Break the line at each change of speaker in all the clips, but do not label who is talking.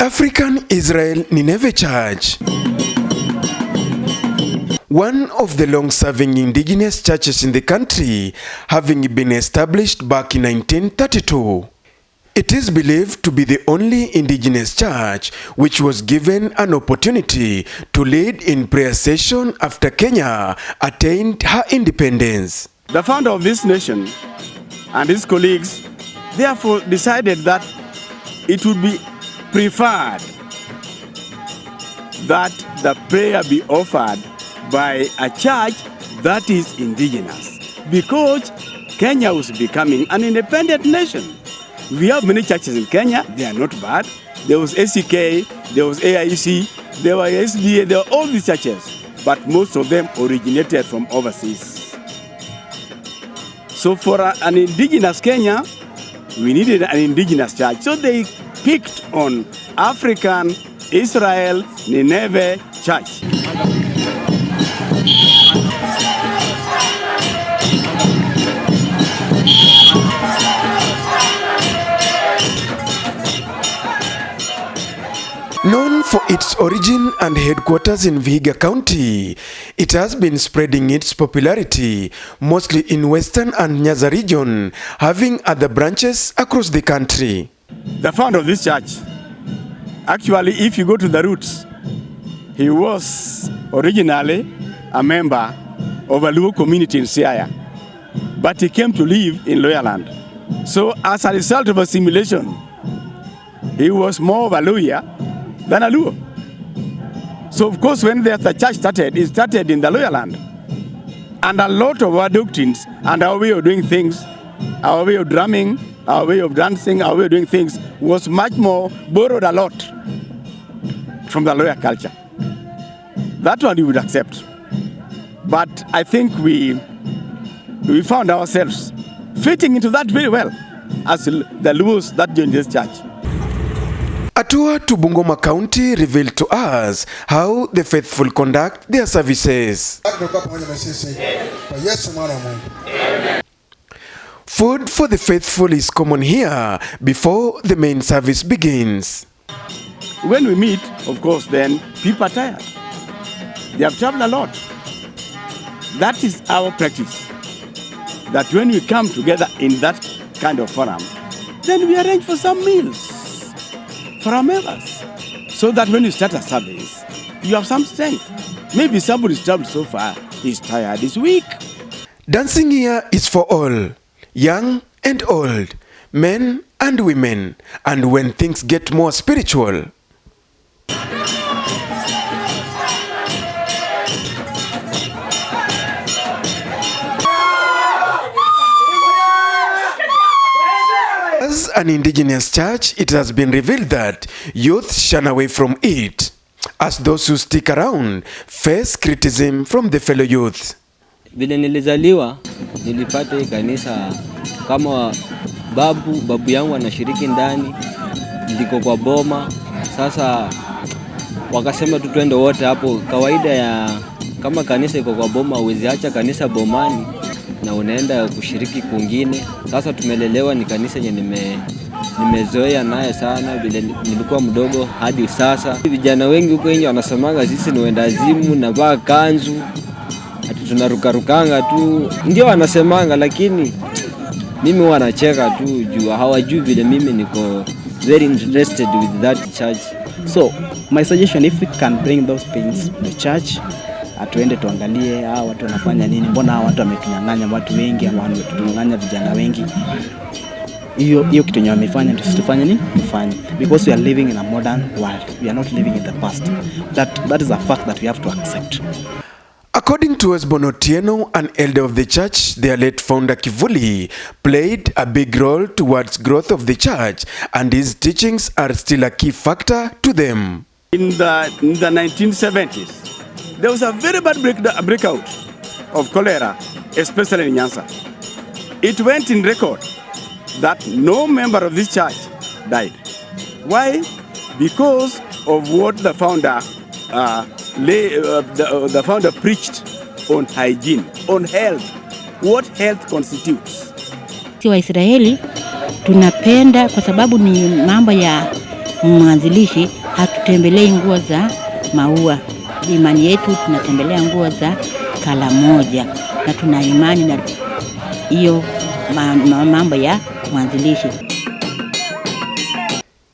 African Israel Nineveh Church, one of the long-serving indigenous churches in the country, having been established back in 1932. It is believed to be the only indigenous church which was given an opportunity to lead in prayer session after Kenya attained her independence.
The founder of this nation and his colleagues therefore decided that it would be preferred that the prayer be offered by a church that is indigenous, because Kenya was becoming an independent nation. We have many churches in Kenya, they are not bad. There was ACK, there was AIC, there were SDA, there were all these churches, but most of them originated from overseas. So for an indigenous Kenya, we needed an indigenous church. So they picked on African Israel Nineveh Church.
Known for its origin and headquarters in Vihiga County, it has been spreading its popularity mostly in Western and Nyanza region, having other branches across the country.
The founder of this church, actually, if you go to the roots, he was originally a member of a Luo community in Siaya, but he came to live in Loyaland. So as a result of assimilation, he was more of a lawyer than a Luo. So of course when the church started, it started in the Loyaland. And a lot of our doctrines and our way of doing things, our way of drumming, our way of dancing, our way of doing things was much more borrowed a lot from the lawyer culture. That one you would accept. But I think we found ourselves fitting into that very well as the Luos that joined this church.
A tour to Bungoma County revealed to us how the faithful conduct their services. Food for the faithful is common here before the main service begins.
When we meet, of course, then people are tired. They have traveled a lot. That is our practice. That when we come together in that kind of forum, then we arrange for some meals for our members, so that when you start a service, you have some strength. Maybe somebody's traveled so far, he's tired, he's weak.
Dancing here is for all, young and old, men and women, and when things get more spiritual. As an indigenous church, it has been revealed that youth shun away from it, as those who stick around face criticism from the fellow youth.
Vile nilizaliwa, nilipata hii kanisa kama babu yangu anashiriki ndani, ndiko kwa boma. Sasa wakasema tu twende wote hapo. Kawaida ya kama kanisa iko kwa boma, huwezi acha kanisa bomani na unaenda kushiriki kwingine. Sasa tumelelewa ni kanisa yenye nimezoea naye sana vile nilikuwa mdogo hadi sasa. Vijana wengi huko nje wanasemaga sisi ni wendazimu na vaa kanzu, ati tunarukarukanga tu. Ndio wanasemanga, lakini mimi wanacheka tu juu hawajui vile mimi niko very interested with that church.
So my suggestion, if we can bring those things to the church, atuende tuangalie hao watu wanafanya nini, mbona hao watu wametunyang'anya watu wengi, ama wametunyang'anya vijana wengi. Hiyo kitu yenye wamefanya tusifanye nini? Tufanye, because we are living in a modern world. We are not living in the past. That is a fact that we have to accept.
According to Esbon Otieno, an elder of the church, their late founder Kivuli played a big role towards growth of the church, and his teachings are still a key factor to them.
In the 1970s, there was a very bad breakout of cholera, especially in Nyanza. It went in record that no member of this church died. Why? Because of what the founder the founder preached on hygiene, on health, what health constitutes.
Waisraeli tunapenda kwa sababu ni mambo ya mwanzilishi hatutembelei nguo za maua. Imani yetu tunatembelea nguo za kala moja, na tuna imani na hiyo mambo ya mwanzilishi.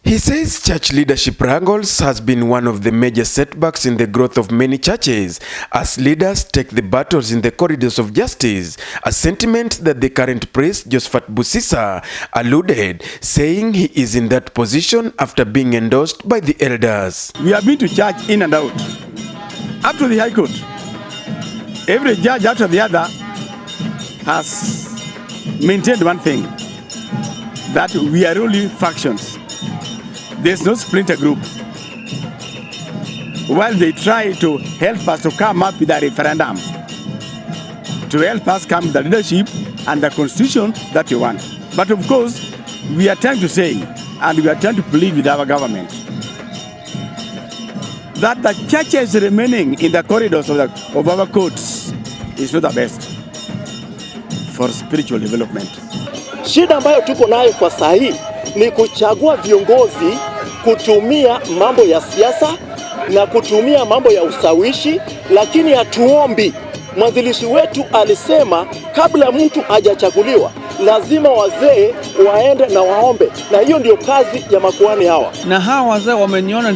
He says church leadership wrangles has been one of the major setbacks in the growth of many churches as leaders take the battles in the corridors of justice, a sentiment that the current priest Josephat Busisa alluded, saying he is in that position after being endorsed by the elders.
We have been to church in and out, up to the High Court. Every judge after the other has maintained one thing, that we are only factions. There's no splinter group. While they try to help us to come up with a referendum, to help us come with the leadership and the constitution that we want. But of course, we are trying to say, and we are trying to plead with our government, that the churches remaining in the corridors of our courts is not the best for spiritual development.
Shida ambayo tuko nayo kwa sahi ni kuchagua viongozi kutumia mambo ya siasa na kutumia mambo ya usawishi, lakini hatuombi. Mwanzilishi wetu alisema kabla mtu hajachaguliwa lazima wazee waende na waombe, na hiyo ndio kazi ya makuhani hawa.
Na hawa wazee wameniona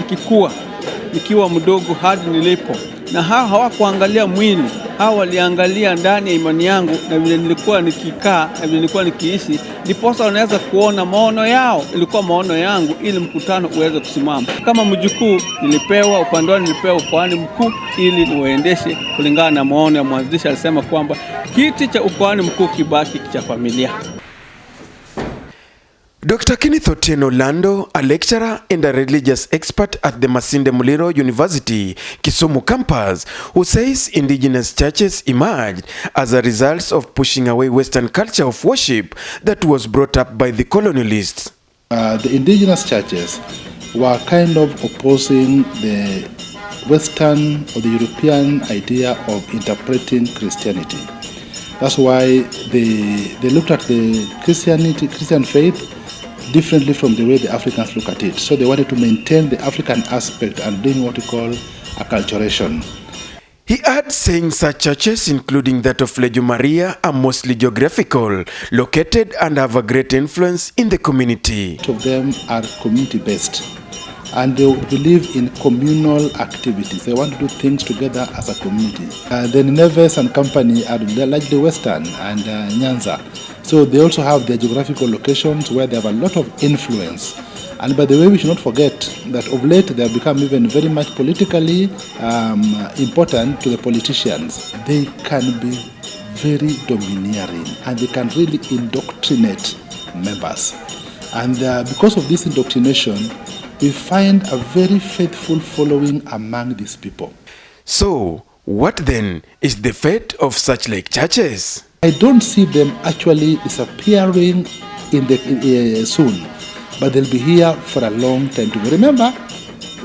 nikiwa mdogo hadi nilipo, na hawa hawakuangalia mwili, hawa waliangalia ndani ya imani yangu na vile nilikuwa nikikaa na vile nilikuwa nikiishi, ndiposa wanaweza kuona maono yao. Ilikuwa maono yangu ili mkutano uweze kusimama. Kama mjukuu nilipewa upande wangu, nilipewa ukuhani mkuu ili niwaendeshe kulingana na maono ya mwanzilishi. Alisema kwamba kiti cha ukuhani mkuu kibaki cha familia.
Dr. Kenneth Otieno Lando, a lecturer and a religious expert at the Masinde Muliro University, Kisumu campus, who says indigenous churches emerged as a result of pushing away Western culture of worship that was brought up by the colonialists.
The indigenous churches were kind of opposing the Western or the European idea of interpreting Christianity. That's why they looked at the Christian faith differently from the way the Africans look at it. So they wanted to maintain the African aspect and bring what we call acculturation.
He adds, saying such churches, including that of Legio Maria, are mostly geographical, located and have a great influence in the community.
Most of them are community-based, and they believe in communal activities. They want to do things together as a community. The Nineveh and company are largely Western and Nyanza. So they also have their geographical locations where they have a lot of influence. And by the way, we should not forget that of late they have become even very much politically important to the politicians. They can be very domineering and they can really indoctrinate members. And because of this indoctrination, we find a very faithful following among these people.
So, what then is the fate of such like churches?
I don't see them actually disappearing soon, but they'll be here for a long time to go. Remember,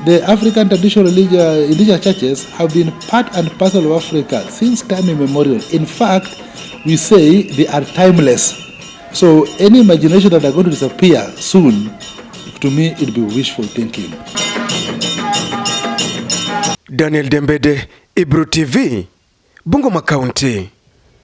the African traditional indigenous churches have been part and parcel of Africa since time immemorial. In fact, we say they are timeless. So any imagination that they're going to disappear soon, to me, it'd be wishful thinking.
Dembede, Ibru TV, Bungoma County.